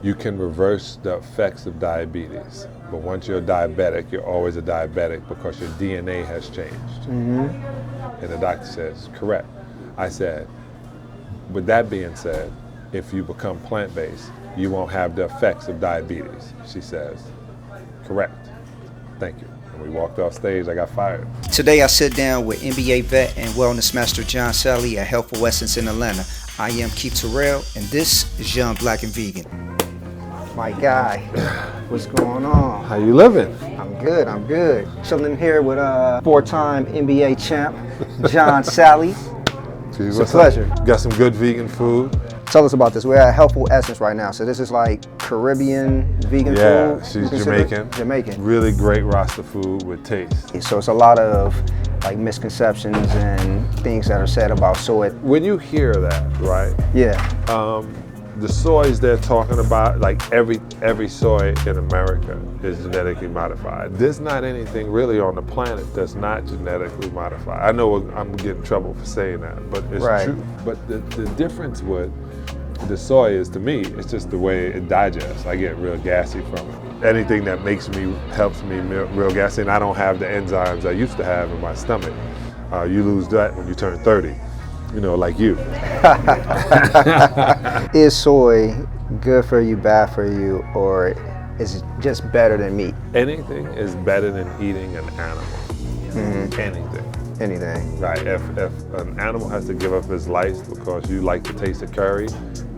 you can reverse the effects of diabetes. But once you're a diabetic, you're always a diabetic because your DNA has changed. Mm-hmm. And the doctor says, correct. I said, with that being said, if you become plant-based, you won't have the effects of diabetes. She says, correct. Thank you. And we walked off stage, I got fired. Today I sit down with NBA vet and wellness master John Salley at Healthful in Atlanta. I am Keith Terrell, and this is Young Black and Vegan. My guy, what's going on? How you living? I'm good, I'm good. Chilling here with four-time NBA champ, John Salley. It's a pleasure. Got some good vegan food. Tell us about this. We're at Healthful Essence right now. So this is like Caribbean vegan food? Yeah, she's Jamaican. Jamaican. Really great roster food with taste. So it's a lot of like misconceptions and things that are said about soy. When you hear that, right? Yeah. The soys they're talking about, like every soy in America is genetically modified. There's not anything really on the planet that's not genetically modified. I know I'm getting in trouble for saying that, but it's true. But the difference with the soy is, to me, it's just the way it digests. I get real gassy from it. Anything that helps me real gassy, and I don't have the enzymes I used to have in my stomach. You lose that when you turn 30. You know, like you. Is soy good for you, bad for you, or is it just better than meat? Anything is better than eating an animal. Mm-hmm. Anything. Right. If an animal has to give up his life because you like the taste of curry,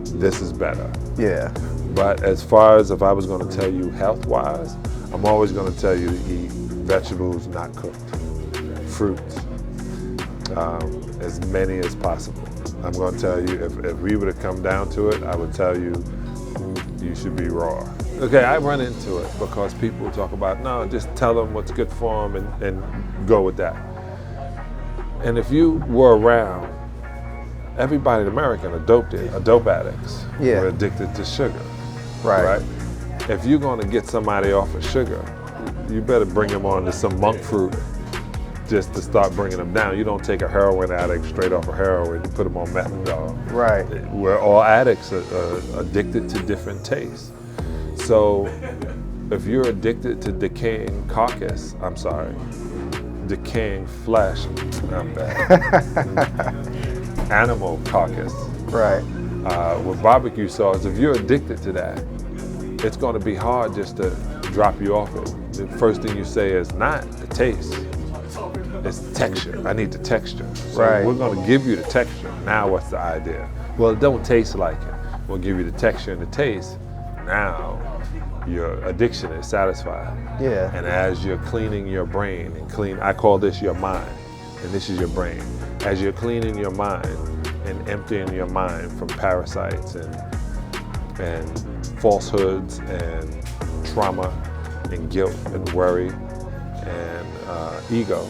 this is better. Yeah. But as far as if I was going to tell you health-wise, I'm always going to tell you to eat vegetables not cooked, fruits. As many as possible. I'm going to tell you, if we were to come down to it, I would tell you, you should be raw. Okay, I run into it because people talk about, no, just tell them what's good for them and go with that. And if you were around, everybody in America are dope addicts. Yeah. We're addicted to sugar. Right. If you're going to get somebody off of sugar, you better bring them on to some monk fruit just to start bringing them down. You don't take a heroin addict straight off of heroin and put them on methadone. Right. We're all addicts are addicted to different tastes. So if you're addicted to decaying decaying flesh, I'm bad. Animal carcass. Right. With barbecue sauce, if you're addicted to that, it's going to be hard just to drop you off it. The first thing you say is not the taste. It's texture. I need the texture. So we're going to give you the texture. Now what's the idea? Well, it don't taste like it. We'll give you the texture and the taste. Now your addiction is satisfied. Yeah. And as you're cleaning your brain I call this your mind, and this is your brain. As you're cleaning your mind and emptying your mind from parasites and falsehoods and trauma and guilt and worry and ego,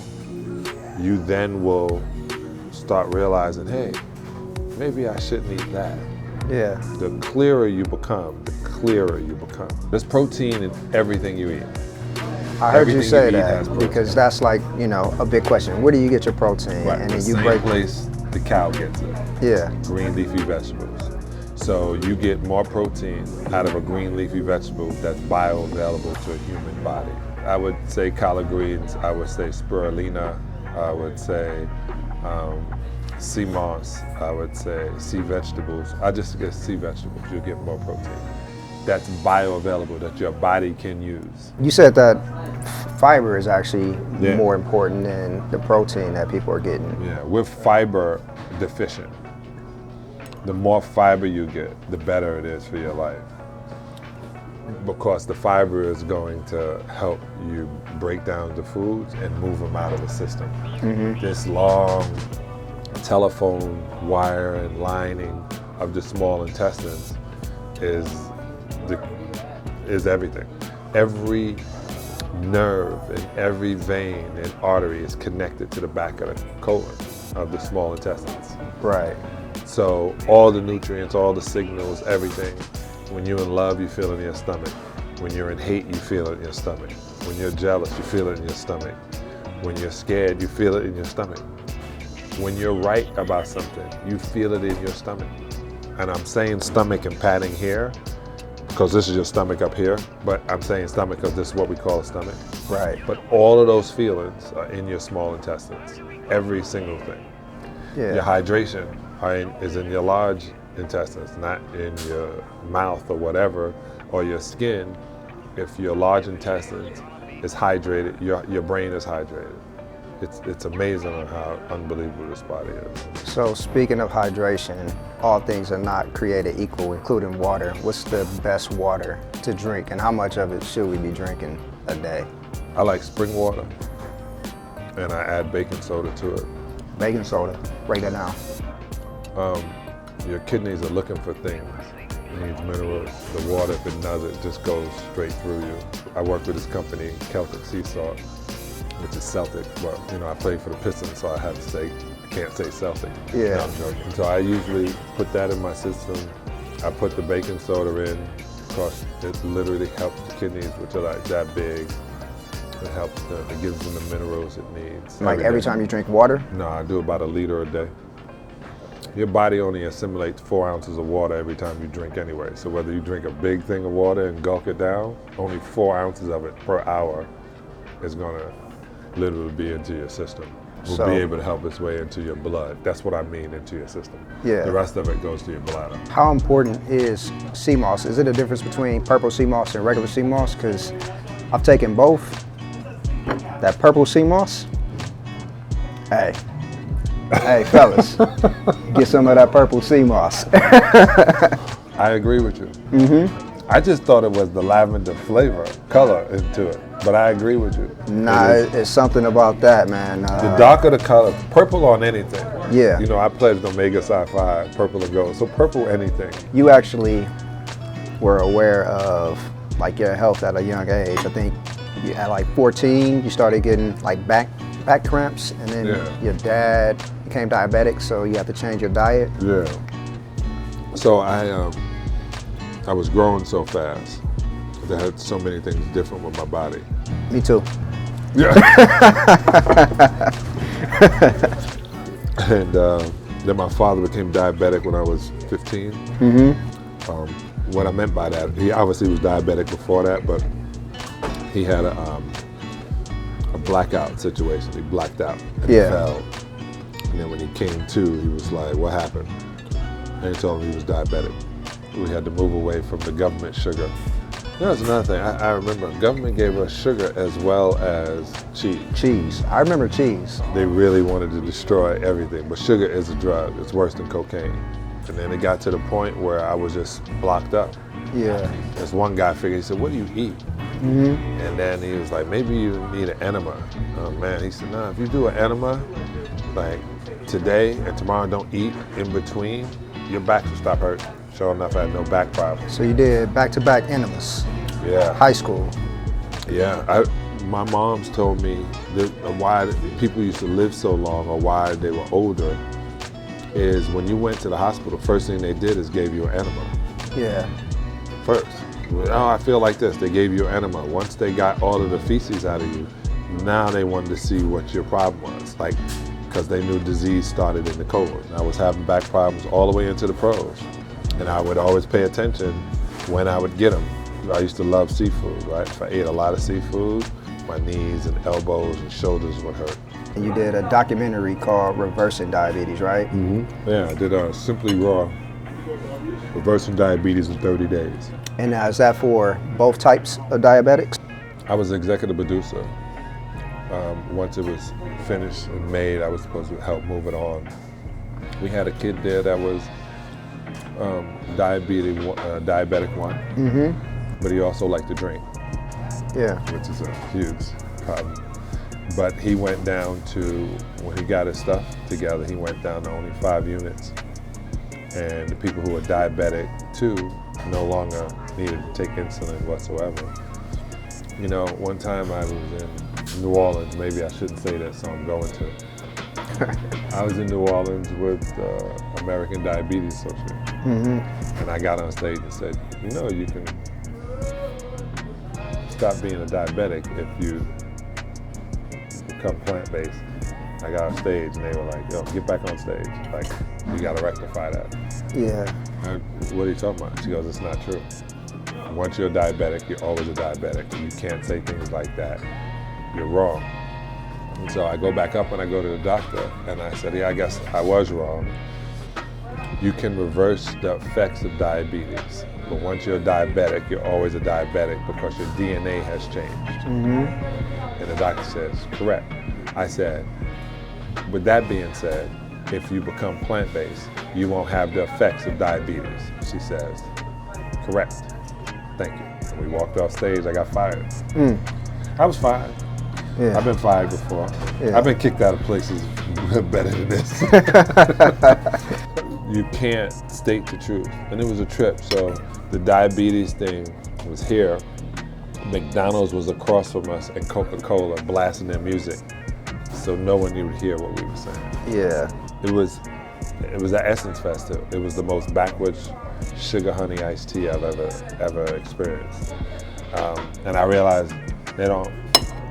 you then will start realizing, hey, maybe I shouldn't eat that. Yeah. The clearer you become, the clearer you become. There's protein in everything you eat. I heard you say that because that's like, a big question. Where do you get your protein? Right. And the then you same place the cow gets it. Yeah. Green leafy vegetables. So you get more protein out of a green leafy vegetable that's bioavailable to a human body. I would say collard greens, I would say spirulina, I would say sea moss, I would say sea vegetables. I just get sea vegetables, you'll get more protein. That's bioavailable, that your body can use. You said that fiber is actually more important than the protein that people are getting. Yeah, we're fiber deficient. The more fiber you get, the better it is for your life. Because the fiber is going to help you break down the foods and move them out of the system. Mm-hmm. This long telephone wire and lining of the small intestines is everything. Every nerve and every vein and artery is connected to the back of the colon of the small intestines. Right. So all the nutrients, all the signals, everything. When you're in love, you feel it in your stomach. When you're in hate, you feel it in your stomach. When you're jealous, you feel it in your stomach. When you're scared, you feel it in your stomach. When you're right about something, you feel it in your stomach. And I'm saying stomach and patting here because this is your stomach up here, but I'm saying stomach because this is what we call a stomach. Right. But all of those feelings are in your small intestines, every single thing. Yeah. Your hydration is in your large intestines, not in your mouth or whatever, or your skin. If your large intestines is hydrated, your brain is hydrated. It's amazing on how unbelievable this body is. So speaking of hydration, all things are not created equal, including water. What's the best water to drink, and how much of it should we be drinking a day? I like spring water, and I add baking soda to it. Baking soda, break that down. Your kidneys are looking for things. It needs minerals. The water, if it does it, just goes straight through you. I work with this company, Celtic Sea Salt, which is Celtic. Well, I played for the Pistons, so I can't say Celtic. Yeah. No, I'm joking. So I usually put that in my system. I put the baking soda in, because it literally helps the kidneys, which are like that big. It helps them, it gives them the minerals it needs. Like every time you drink water? No, I do about 1 liter a day. Your body only assimilates 4 ounces of water every time you drink anyway. So whether you drink a big thing of water and gulp it down, only 4 ounces of it per hour is gonna literally be into your system. Will be able to help its way into your blood. That's what I mean, into your system. Yeah. The rest of it goes to your bladder. How important is sea moss? Is it a difference between purple sea moss and regular sea moss? Because I've taken both. That purple sea moss, hey, fellas, get some of that purple sea moss. I agree with you. Mm-hmm. I just thought it was the lavender color into it, but I agree with you. Nah, it's something about that, man. The darker the color, purple on anything. Yeah. I pledged Omega Psi-5, purple and gold, so purple anything. You actually were aware of like your health at a young age. I think at like 14, you started getting like back cramps, and then your dad became diabetic, so you had to change your diet. Yeah. So I was growing so fast. I had so many things different with my body. Me too. Yeah. And then my father became diabetic when I was 15. Mm-hmm. What I meant by that, he obviously was diabetic before that, but he had a blackout situation. He blacked out and fell. And then when he came to, he was like, what happened? And he told him he was diabetic. We had to move away from the government sugar. That was another thing. I remember government gave us sugar as well as cheese. Cheese. I remember cheese. They really wanted to destroy everything, but sugar is a drug. It's worse than cocaine. And then it got to the point where I was just blocked up. Yeah. This one guy figured, he said, what do you eat? Mm-hmm. And then he was like, maybe you need an enema. Oh man, he said, nah, if you do an enema, like today and tomorrow, don't eat in between, your back will stop hurting. Sure enough, I had no back problems. So you did back-to-back enemas. Yeah. High school. Yeah. My mom's told me that why people used to live so long, or why they were older, is when you went to the hospital, first thing they did is gave you an enema. Yeah. First. Oh, I feel like this. They gave you an enema. Once they got all of the feces out of you, now they wanted to see what your problem was. Like, because they knew disease started in the colon. I was having back problems all the way into the pros. And I would always pay attention when I would get them. I used to love seafood, right? If I ate a lot of seafood, my knees and elbows and shoulders would hurt. And you did a documentary called Reversing Diabetes, right? Mm-hmm. Yeah, I did Simply Raw, Reversing Diabetes in 30 days. And is that for both types of diabetics? I was the executive producer. Once it was finished and made, I was supposed to help move it on. We had a kid there that was diabetic one, mm-hmm. but he also liked to drink. Yeah. Which is a huge problem. But he went down to, when he got his stuff together, he went down to only 5 units. And the people who were diabetic too no longer needed to take insulin whatsoever. One time I was in New Orleans, maybe I shouldn't say that, so I'm going to. I was in New Orleans with the American Diabetes Association. Mm-hmm. And I got on stage and said, you can stop being a diabetic if you become plant-based. I got on stage and they were like, yo, get back on stage. Like, we gotta rectify that. Yeah. What are you talking about? She goes, it's not true. once you're a diabetic, you're always a diabetic. You can't say things like that. You're wrong. And so I go back up and I go to the doctor and I said, yeah, I guess I was wrong. You can reverse the effects of diabetes. But once you're a diabetic, you're always a diabetic because your DNA has changed. And the doctor says, correct. I said, with that being said, if you become plant-based, you won't have the effects of diabetes. She says, correct. Thank you. And we walked off stage, I got fired. I was fired. Yeah. I've been fired before. Yeah. I've been kicked out of places better than this. You can't state the truth. And it was a trip, so the diabetes thing was here. McDonald's was across from us and Coca-Cola blasting their music. So no one would hear what we were saying. Yeah. It was at Essence Fest. It was the most backwards sugar honey iced tea I've ever experienced. And I realized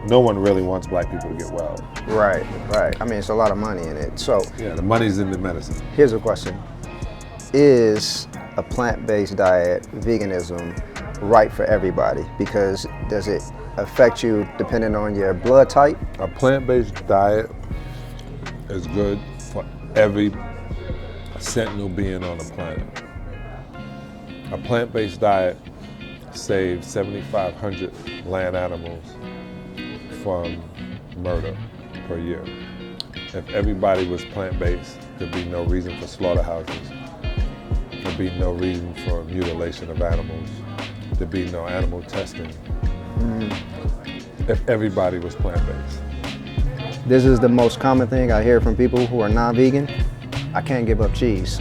no one really wants black people to get well. Right. I mean, it's a lot of money in it. So Yeah, the money's in the medicine. here's a question. Is a plant-based diet, veganism, right for everybody? Because does it affect you depending on your blood type? A plant-based diet is good for every sentinel being on the planet. A plant-based diet saves 7,500 land animals from murder per year. If everybody was plant-based, there'd be no reason for slaughterhouses. There'd be no reason for mutilation of animals. There'd be no animal testing. If everybody was plant-based. This is the most common thing I hear from people who are non-vegan. I can't give up cheese.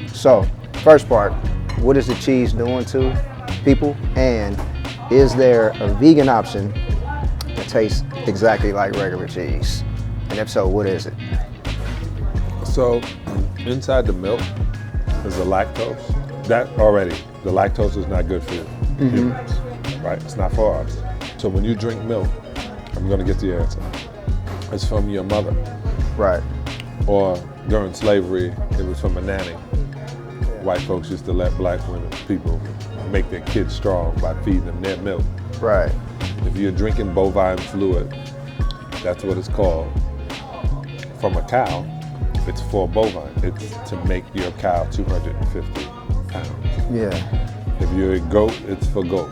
So, first part, what is the cheese doing to people? And is there a vegan option that tastes exactly like regular cheese? And if so, what is it? So, inside the milk is the lactose. The lactose is not good for humans, right? It's not for us. So when you drink milk, I'm gonna get the answer. It's from your mother. Right. Or during slavery, it was from a nanny. White folks used to let black people make their kids strong by feeding them their milk. Right. If you're drinking bovine fluid, that's what it's called, from a cow, it's for bovine. It's to make your cow 250 pounds. Yeah. If you're a goat, it's for goat.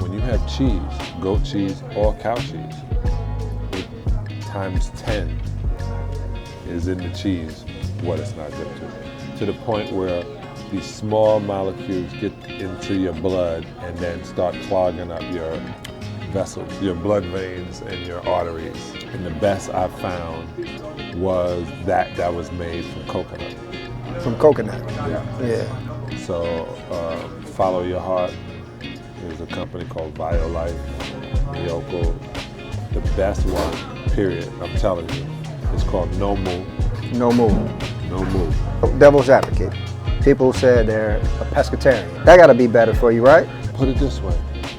When you have cheese, goat cheese or cow cheese, it times 10 is in the cheese what it's not good to the point where these small molecules get into your blood and then start clogging up your vessels, your blood veins and your arteries. And the best I found was that was made from coconut. From coconut? Yeah. So Follow Your Heart is a company called BioLife, Yoko. The best one, period, I'm telling you, is called No Moo. No Moo. No Moo. Devil's advocate. People said they're a pescatarian. That gotta be better for you, right? Put it this way.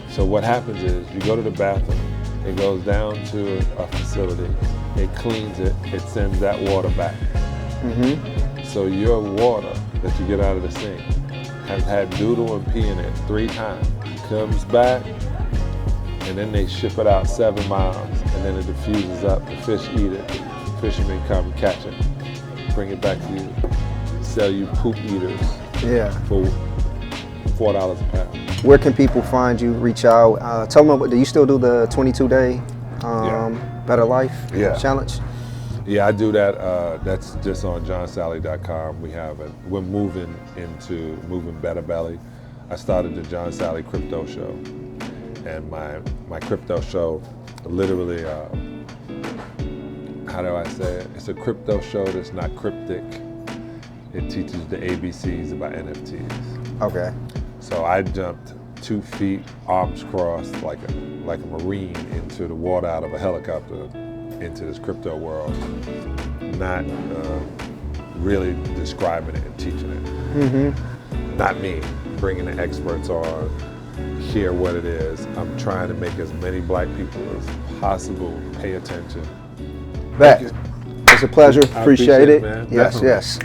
So what happens is you go to the bathroom, it goes down to a facility, it cleans it, it sends that water back. So your water that you get out of the sink has had doodle and pee in it 3 times. Comes back, and then they ship it out 7 miles, and then it diffuses up, the fish eat it, fishermen come catch it, bring it back to you, sell you poop eaters for $4 a pound. Where can people find you, reach out? Tell them, do you still do the 22-day Better Life challenge? Yeah, I do that. That's just on johnsalley.com. We're moving Better Belly. I started the John Salley Crypto Show, and my crypto show, literally, how do I say it? It's a crypto show that's not cryptic. It teaches the ABCs about NFTs. Okay. So I jumped 2 feet, arms crossed, like a Marine into the water out of a helicopter into this crypto world, not really describing it and teaching it. Not me, bringing the experts on, hear what it is. I'm trying to make as many black people as possible pay attention. It's a pleasure. Appreciate it. Man. Yes, Definitely. yes.